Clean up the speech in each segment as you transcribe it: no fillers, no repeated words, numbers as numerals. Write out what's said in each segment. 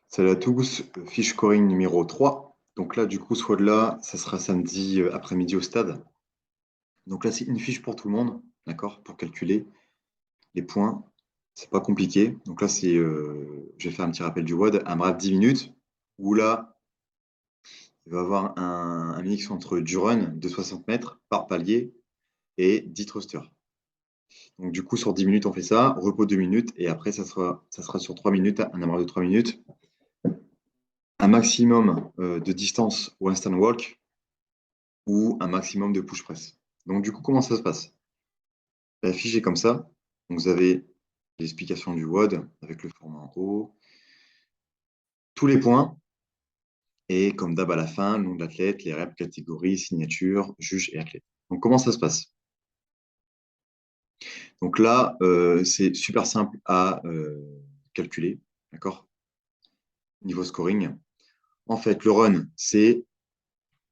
Salut à tous, fiche scoring numéro 3. Donc là, du coup, ce WOD-là, ça sera samedi après-midi au stade. Donc là, c'est une fiche pour tout le monde, d'accord, pour calculer les points. C'est pas compliqué. Donc là, je vais faire un petit rappel du WOD, un bref 10 minutes, où là, il va y avoir un mix entre du run de 60 mètres par palier et 10 thrusters. Donc du coup, sur 10 minutes, on fait ça, repos 2 minutes, et après, ça sera sur 3 minutes, un AMRAP de 3 minutes, un maximum de distance ou instant walk, ou un maximum de push press. Donc, du coup, comment ça se passe? La fiche est comme ça. Donc, vous avez l'explication du WOD avec le format en haut, tous les points, et comme d'hab à la fin, le nom de l'athlète, les reps, catégories, signature, juge et athlète. Donc, comment ça se passe? Donc là, c'est super simple à calculer, d'accord? Niveau scoring. En fait, le run, c'est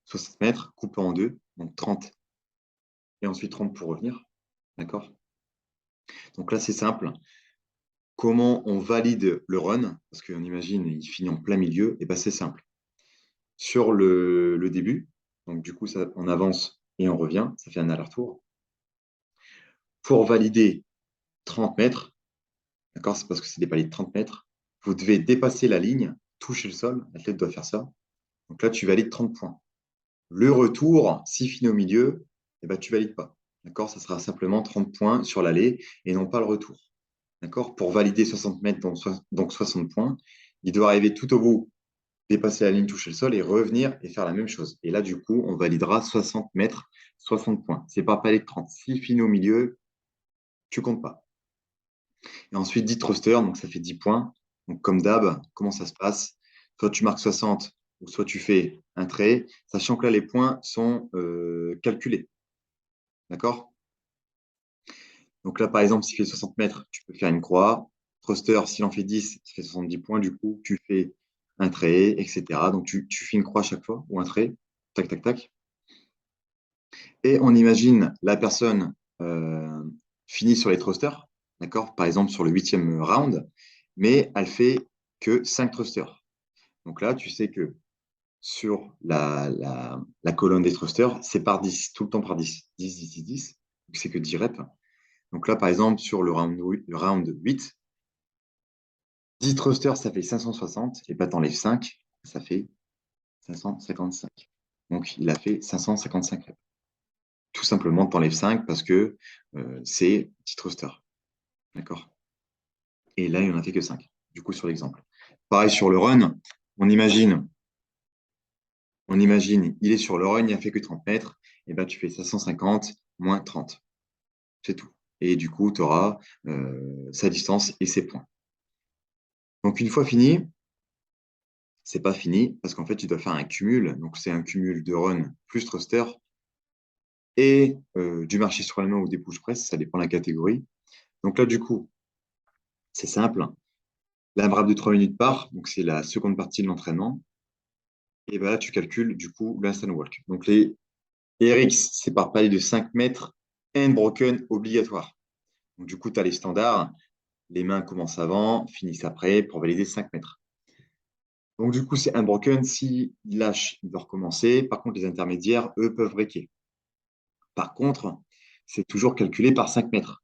60 mètres coupé en deux, donc 30 et ensuite 30 pour revenir, d'accord? Donc là, c'est simple. Comment on valide le run? Parce qu'on imagine, il finit en plein milieu, et ben c'est simple. Sur le début, donc du coup, on avance et on revient, ça fait un aller-retour. Pour valider 30 mètres, d'accord, c'est parce que c'est des paliers de 30 mètres, vous devez dépasser la ligne, toucher le sol, l'athlète doit faire ça. Donc là, tu valides 30 points. Le retour, s'il finit au milieu, eh ben, tu valides pas. D'accord? Ça sera simplement 30 points sur l'aller et non pas le retour. D'accord? Pour valider 60 mètres, donc 60 points, il doit arriver tout au bout, dépasser la ligne, toucher le sol et revenir et faire la même chose. Et là, du coup, on validera 60 mètres, 60 points. C'est pas palais de 30. S'il finit au milieu, tu comptes pas. Et ensuite, 10 thrusters, donc ça fait 10 points. Donc, comme d'hab, comment ça se passe? Soit tu marques 60 ou soit tu fais un trait, sachant que là, les points sont calculés. D'accord? Donc là, par exemple, s'il fait 60 mètres, tu peux faire une croix. Thruster, s'il en fait 10, ça fait 70 points. Du coup, tu fais un trait, etc. Donc, tu fais une croix à chaque fois ou un trait. Tac, tac, tac. Et on imagine la personne finit sur les thrusters, d'accord? Par exemple, sur le 8e round, mais elle fait que 5 thrusters. Donc là, tu sais que sur la colonne des thrusters, c'est par 10, tout le temps par 10. 10, 10, 10, 10. Donc, c'est que 10 reps. Donc là, par exemple, sur le round 8, 10 thrusters, ça fait 560. Et pas t'enlèves 5, ça fait 555. Donc, il a fait 555 reps. Tout simplement, t'enlèves 5 parce que c'est 10 thrusters. D'accord? Et là, il n'en a fait que 5. Du coup, sur l'exemple. Pareil sur le run, on imagine, il est sur le run, il a fait que 30 mètres. Et ben, tu fais 550 moins 30. C'est tout. Et du coup, tu auras sa distance et ses points. Donc, une fois fini, c'est pas fini parce qu'en fait, tu dois faire un cumul. Donc, c'est un cumul de run plus thruster et du marché sur la main ou des push press, ça dépend de la catégorie. Donc là, du coup, c'est simple. L'AMRAP de 3 minutes part, donc c'est la seconde partie de l'entraînement. Et ben là, tu calcules du coup l'instant walk. Donc les RX, c'est par palier de 5 mètres, and broken obligatoire. Donc du coup, tu as les standards. Les mains commencent avant, finissent après pour valider 5 mètres. Donc, du coup, c'est unbroken. S'il lâche, il doit recommencer. Par contre, les intermédiaires, eux, peuvent breaker. Par contre, c'est toujours calculé par 5 mètres.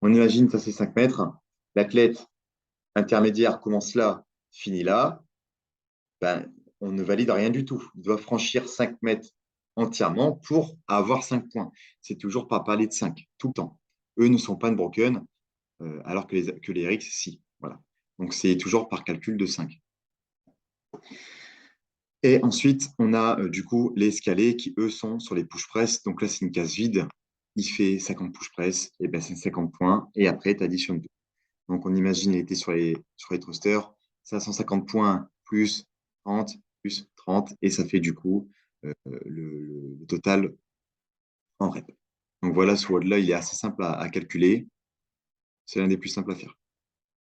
On imagine, ça c'est 5 mètres. L'athlète intermédiaire commence là, finit là. Ben, on ne valide rien du tout. Il doit franchir 5 mètres entièrement pour avoir 5 points. C'est toujours par palier de 5, tout le temps. Eux ne sont pas unbroken, alors que les RX, si. Voilà. Donc, c'est toujours par calcul de 5. Et ensuite, on a du coup les escalés qui, eux, sont sur les push press. Donc là, c'est une case vide. Il fait 50 push press, et ben c'est 50 points. Et après, tu additionnes deux. Donc on imagine, il était sur les thrusters, 550 points plus 30, plus 30, et ça fait du coup le total en rep. Donc voilà, ce WOD-là, il est assez simple à calculer. C'est l'un des plus simples à faire.